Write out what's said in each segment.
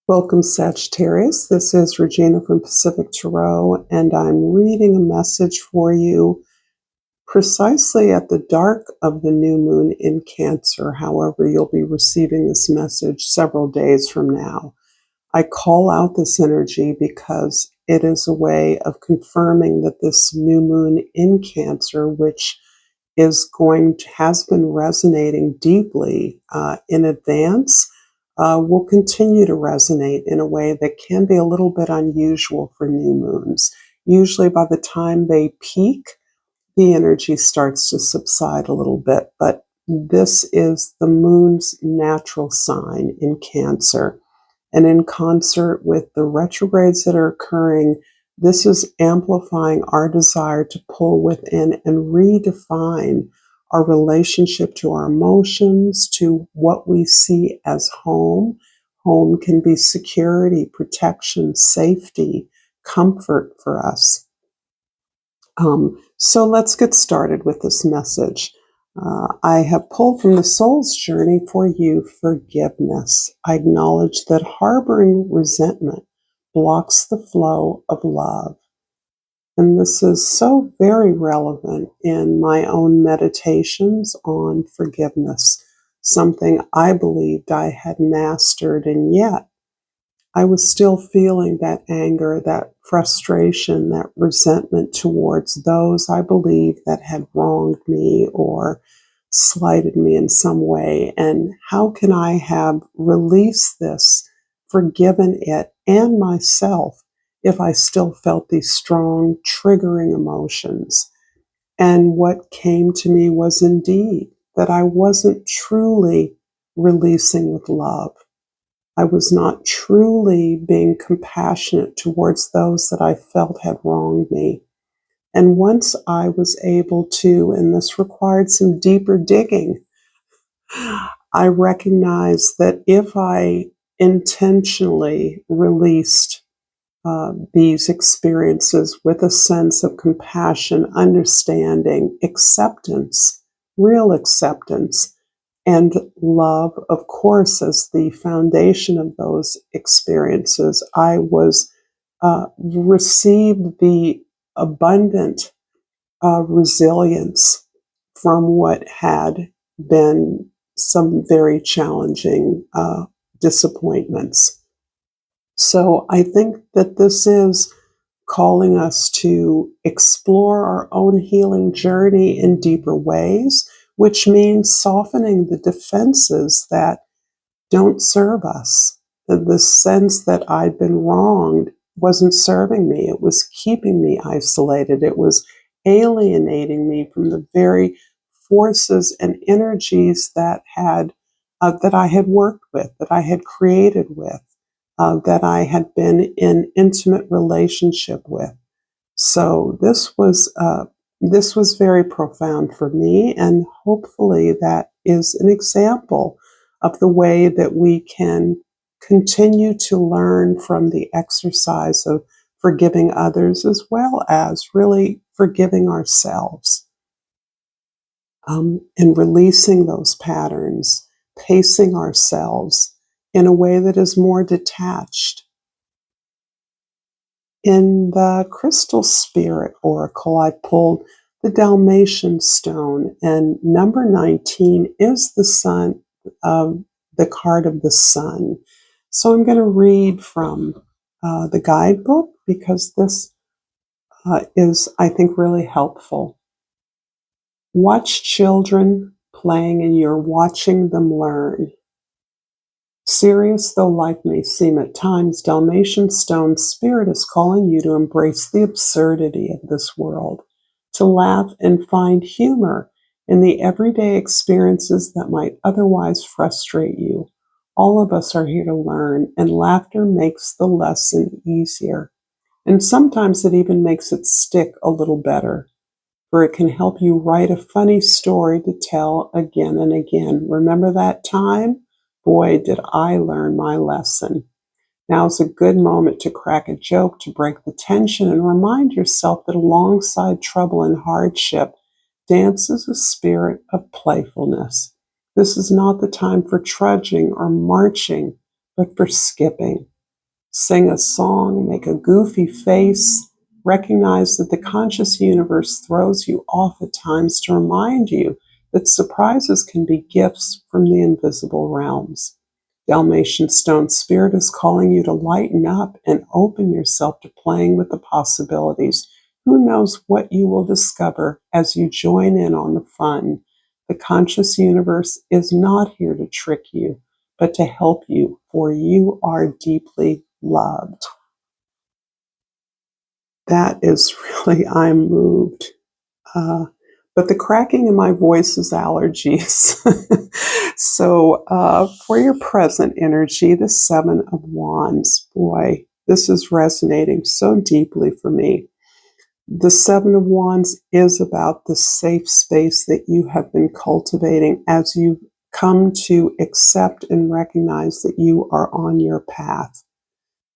Welcome, Sagittarius. This is Regina from Pacific Tarot, and I'm reading a message for you precisely at the dark of the new moon in Cancer. However, you'll be receiving this message several days from now. I call out this energy because it is a way of confirming that this new moon in Cancer, which has been resonating deeply in advance, will continue to resonate in a way that can be a little bit unusual for new moons. Usually by the time they peak, the energy starts to subside a little bit, but this is the moon's natural sign in Cancer. And in concert with the retrogrades that are occurring, this is amplifying our desire to pull within and redefine our relationship to our emotions, to what we see as home. Home can be security, protection, safety, comfort for us. So let's get started with this message. I have pulled from the soul's journey for you forgiveness. I acknowledge that harboring resentment blocks the flow of love. And this is so very relevant in my own meditations on forgiveness, something I believed I had mastered, and yet I was still feeling that anger, that frustration, that resentment towards those I believe that had wronged me or slighted me in some way. And how can I have released this, forgiven it and myself, if I still felt these strong, triggering emotions? And what came to me was indeed that I wasn't truly releasing with love. I was not truly being compassionate towards those that I felt had wronged me. And once I was able to, and this required some deeper digging, I recognized that if I intentionally released these experiences with a sense of compassion, understanding, acceptance, real acceptance, and love, of course, as the foundation of those experiences, I was received the abundant resilience from what had been some very challenging disappointments. So I think that this is calling us to explore our own healing journey in deeper ways, which means softening the defenses that don't serve us. The sense that I'd been wronged wasn't serving me. It was keeping me isolated. It was alienating me from the very forces and energies that I had worked with, that I had created with, that I had been in intimate relationship with. So this was very profound for me, and hopefully that is an example of the way that we can continue to learn from the exercise of forgiving others as well as really forgiving ourselves, and releasing those patterns, pacing ourselves in a way that is more detached. In the Crystal Spirit Oracle, I pulled the Dalmatian stone, and number 19 is the sun, the card of the sun. So I'm going to read from the guidebook because this is, I think, really helpful. Watch children playing and you're watching them learn. Serious though life may seem at times, Dalmatian Stone Spirit is calling you to embrace the absurdity of this world, to laugh and find humor in the everyday experiences that might otherwise frustrate you. All of us are here to learn, and laughter makes the lesson easier. And sometimes it even makes it stick a little better, for it can help you write a funny story to tell again and again. Remember that time? Boy, did I learn my lesson. Now's a good moment to crack a joke, to break the tension, and remind yourself that alongside trouble and hardship, dances a spirit of playfulness. This is not the time for trudging or marching, but for skipping. Sing a song, make a goofy face. Recognize that the conscious universe throws you off at times to remind you that surprises can be gifts from the invisible realms. Dalmatian Stone Spirit is calling you to lighten up and open yourself to playing with the possibilities. Who knows what you will discover as you join in on the fun? The conscious universe is not here to trick you, but to help you, for you are deeply loved. That is really, I'm moved. But the cracking in my voice is allergies. So for your present energy, the Seven of Wands, boy, this is resonating so deeply for me. The Seven of Wands is about the safe space that you have been cultivating as you come to accept and recognize that you are on your path.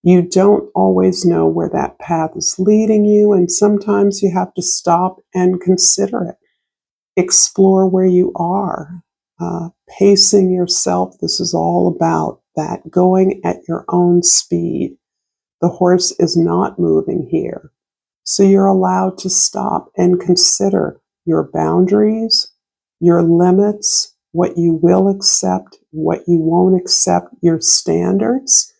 You don't always know where that path is leading you, and sometimes you have to stop and consider it. Explore where you are, pacing yourself. This is all about that, going at your own speed. The horse is not moving here. So you're allowed to stop and consider your boundaries, your limits, what you will accept, what you won't accept, your standards,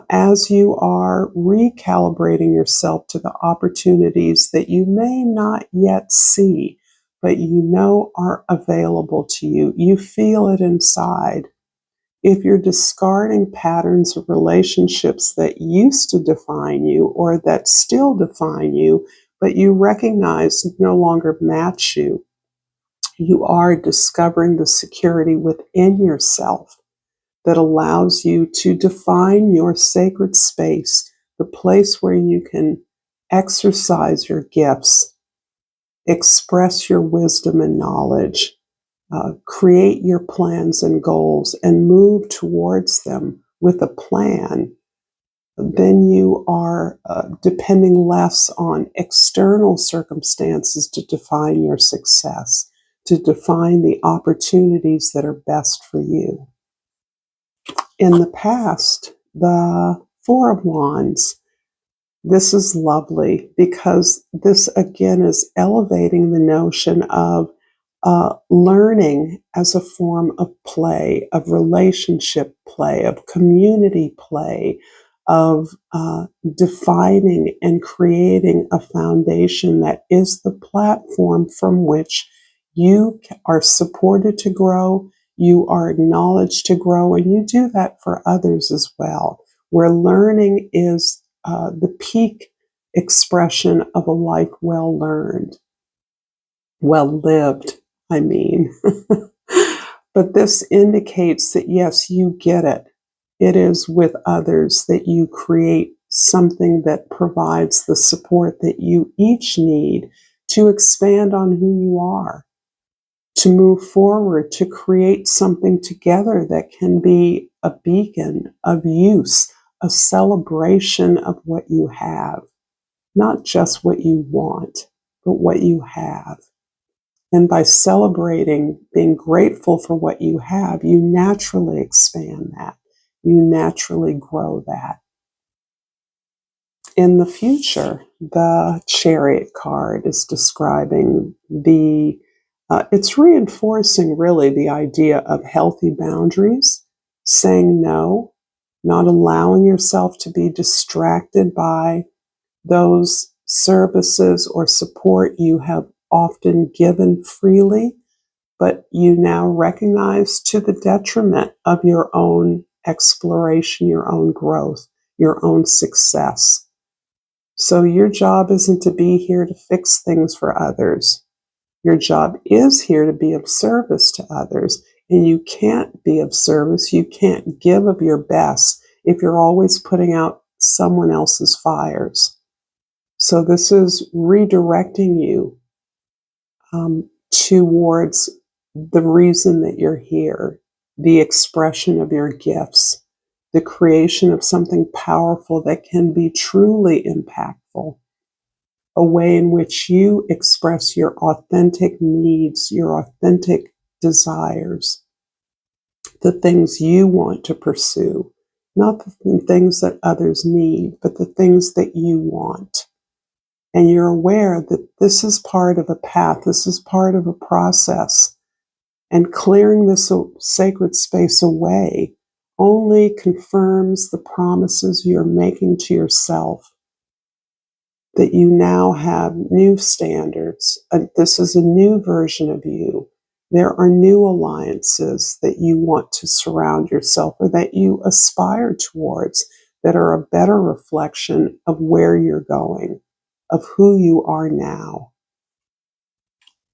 as you are recalibrating yourself to the opportunities that you may not yet see, but you know are available to you. You feel it inside. If you're discarding patterns of relationships that used to define you or that still define you, but you recognize no longer match you, you are discovering the security within yourself that allows you to define your sacred space, the place where you can exercise your gifts, express your wisdom and knowledge, create your plans and goals, and move towards them with a plan. Then you are depending less on external circumstances to define your success, to define the opportunities that are best for you. In the past, the Four of Wands, this is lovely because this again is elevating the notion of learning as a form of play, of relationship play, of community play, of defining and creating a foundation that is the platform from which you are supported to grow, you are acknowledged to grow, and you do that for others as well, where learning is the peak expression of a life well learned, well lived, I mean. But this indicates that yes, you get it. It is with others that you create something that provides the support that you each need to expand on who you are, to move forward, to create something together that can be a beacon of use, a celebration of what you have, not just what you want, but what you have. And by celebrating, being grateful for what you have, you naturally expand that. You naturally grow that. In the future, the Chariot card is describing it's reinforcing really the idea of healthy boundaries, saying no, not allowing yourself to be distracted by those services or support you have often given freely, but you now recognize to the detriment of your own exploration, your own growth, your own success. So your job isn't to be here to fix things for others. Your job is here to be of service to others. And you can't be of service, you can't give of your best if you're always putting out someone else's fires. So this is redirecting you towards the reason that you're here, the expression of your gifts, the creation of something powerful that can be truly impactful, a way in which you express your authentic needs, your authentic desires, the things you want to pursue, not the things that others need, but the things that you want. And you're aware that this is part of a path, this is part of a process. And clearing this sacred space away only confirms the promises you're making to yourself, that you now have new standards. This is a new version of you. There are new alliances that you want to surround yourself or that you aspire towards that are a better reflection of where you're going, of who you are now.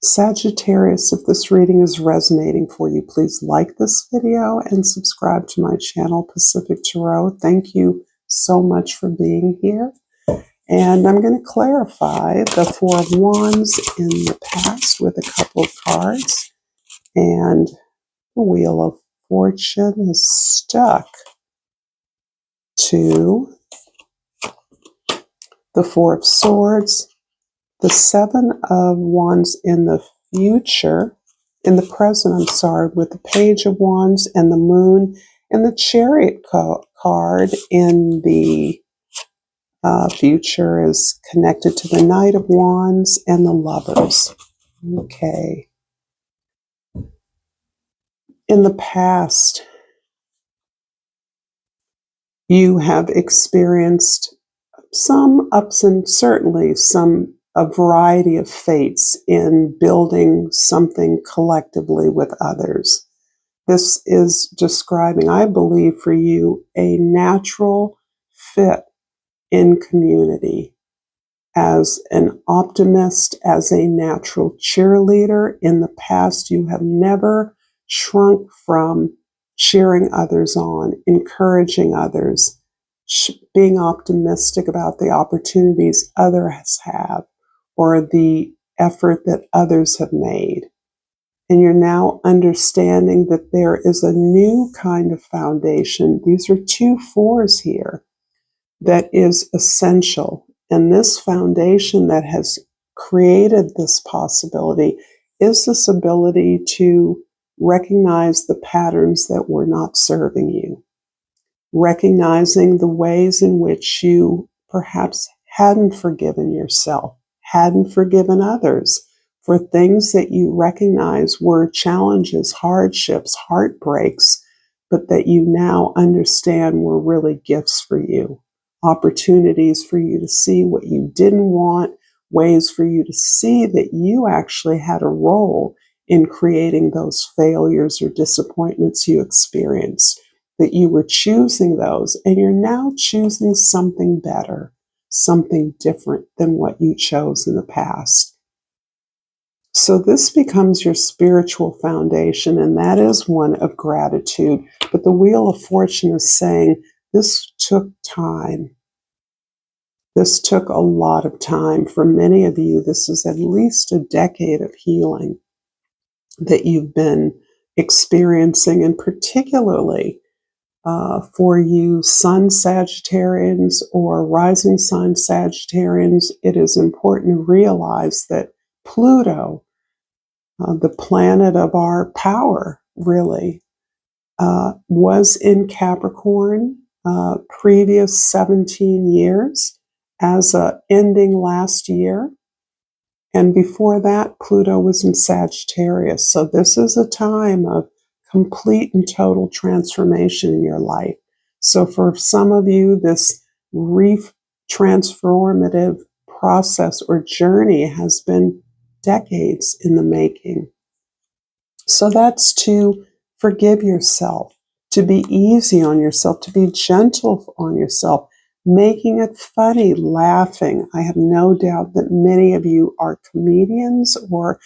Sagittarius, if this reading is resonating for you, please like this video and subscribe to my channel, Pacific Tarot. Thank you so much for being here. And I'm going to clarify the Four of Wands in the past with a couple of cards. And the Wheel of Fortune is stuck to the Four of Swords, the Seven of Wands in the future, in the present, with the Page of Wands and the Moon, and the Chariot card in the future is connected to the Knight of Wands and the Lovers. Okay. In the past, you have experienced some ups and certainly a variety of fates in building something collectively with others. This is describing, I believe, for you, a natural fit in community. As an optimist, as a natural cheerleader, in the past you have never shrunk from cheering others on, encouraging others, being optimistic about the opportunities others have or the effort that others have made. And you're now understanding that there is a new kind of foundation. These are two fours here that is essential. And this foundation that has created this possibility is this ability to recognize the patterns that were not serving you, recognizing the ways in which you perhaps hadn't forgiven yourself, hadn't forgiven others for things that you recognize were challenges, hardships, heartbreaks, but that you now understand were really gifts for you. Opportunities for you to see what you didn't want, ways for you to see that you actually had a role in creating those failures or disappointments you experienced, that you were choosing those, and you're now choosing something better, something different than what you chose in the past. So this becomes your spiritual foundation, and that is one of gratitude. But the Wheel of Fortune is saying, this took time. This took a lot of time. For many of you, this is at least a decade of healing that you've been experiencing, and particularly for you Sun Sagittarians or Rising Sun Sagittarians, it is important to realize that Pluto, the planet of our power, really, was in Capricorn previous 17 years as ending last year. And before that, Pluto was in Sagittarius. So this is a time of complete and total transformation in your life. So for some of you, this transformative process or journey has been decades in the making. So that's to forgive yourself, to be easy on yourself, to be gentle on yourself, making it funny, laughing. I have no doubt that many of you are comedians or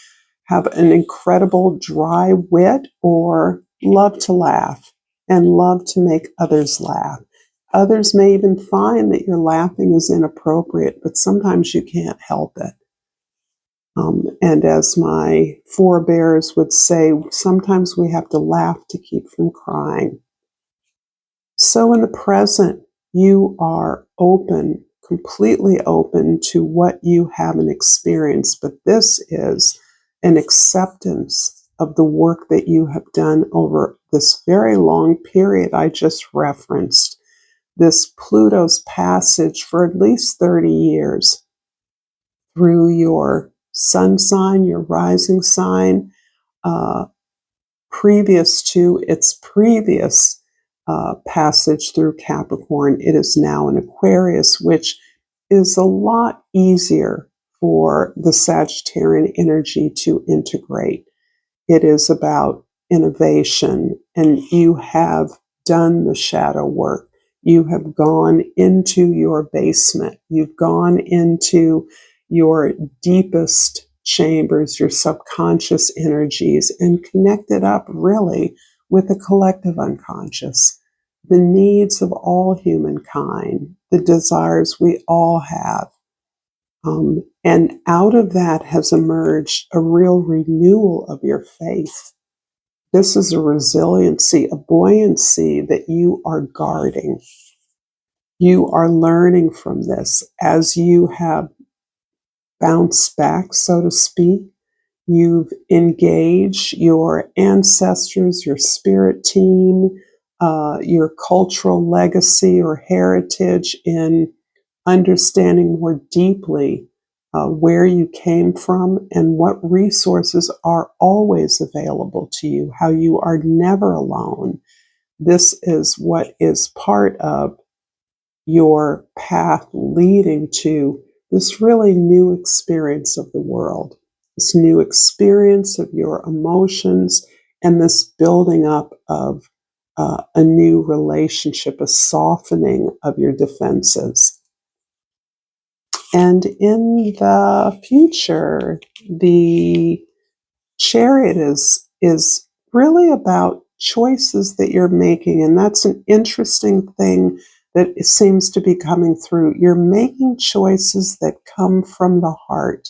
have an incredible dry wit or love to laugh and love to make others laugh. Others may even find that your laughing is inappropriate, but sometimes you can't help it. And as my forebears would say, sometimes we have to laugh to keep from crying. So in the present, you are open, completely open to what you haven't experienced, but this is an acceptance of the work that you have done over this very long period I just referenced. this Pluto's passage for at least 30 years through your sun sign, your rising sign, previous to its previous passage through Capricorn. It is now in Aquarius, which is a lot easier for the Sagittarian energy to integrate. It is about innovation, and you have done the shadow work. You have gone into your basement. You've gone into your deepest chambers, your subconscious energies, and connected up really with the collective unconscious, the needs of all humankind, the desires we all have. And out of that has emerged a real renewal of your faith. This is a resiliency, a buoyancy that you are guarding. You are learning from this as you have bounced back, so to speak. You've engaged your ancestors, your spirit team, your cultural legacy or heritage in understanding more deeply where you came from and what resources are always available to you, how you are never alone. This is what is part of your path leading to this really new experience of the world, this new experience of your emotions, and this building up of a new relationship, a softening of your defenses. And in the future, the Chariot is really about choices that you're making, and that's an interesting thing that seems to be coming through. You're making choices that come from the heart.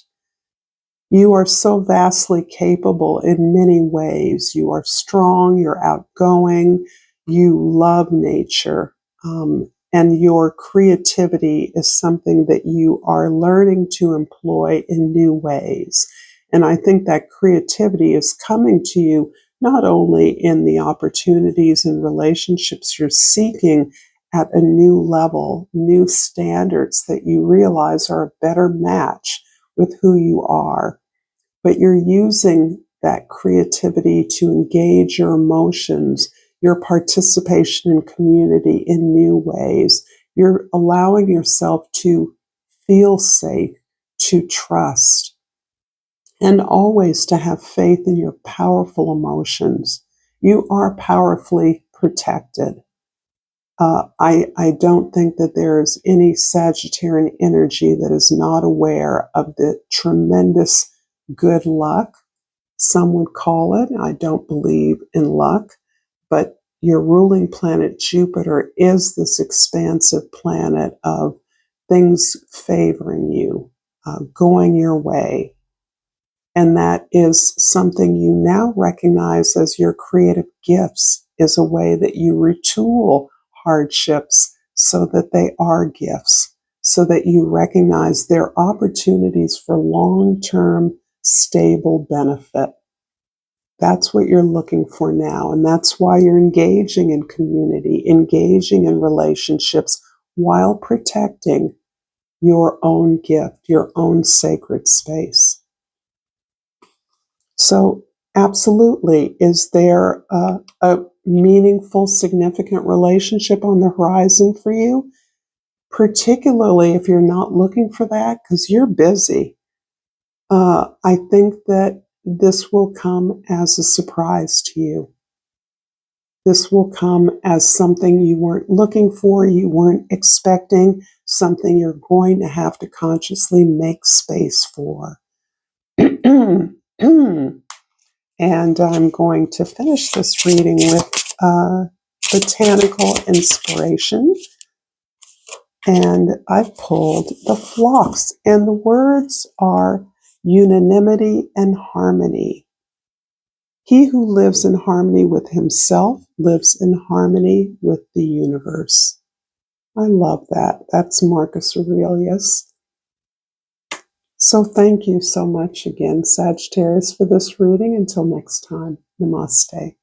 You are so vastly capable in many ways. You are strong, you're outgoing, you love nature, and your creativity is something that you are learning to employ in new ways. And I think that creativity is coming to you not only in the opportunities and relationships you're seeking at a new level, new standards that you realize are a better match with who you are, but you're using that creativity to engage your emotions, your participation in community in new ways. You're allowing yourself to feel safe, to trust, and always to have faith in your powerful emotions. You are powerfully protected. I don't think that there is any Sagittarian energy that is not aware of the tremendous good luck, some would call it. I don't believe in luck, but your ruling planet Jupiter is this expansive planet of things favoring you, going your way. And that is something you now recognize as your creative gifts, is a way that you retool hardships so that they are gifts, so that you recognize they're opportunities for long-term stable benefit. That's what you're looking for now. And that's why you're engaging in community, engaging in relationships while protecting your own gift, your own sacred space. So, absolutely, is there a meaningful, significant relationship on the horizon for you? Particularly if you're not looking for that, because you're busy. I think that this will come as a surprise to you. This will come as something you weren't looking for, you weren't expecting, something you're going to have to consciously make space for. And I'm going to finish this reading with botanical inspiration. And I've pulled the phlox, and the words are unanimity and harmony. He who lives in harmony with himself lives in harmony with the universe. I love that. That's Marcus Aurelius. So thank you so much again, Sagittarius, for this reading. Until next time, namaste.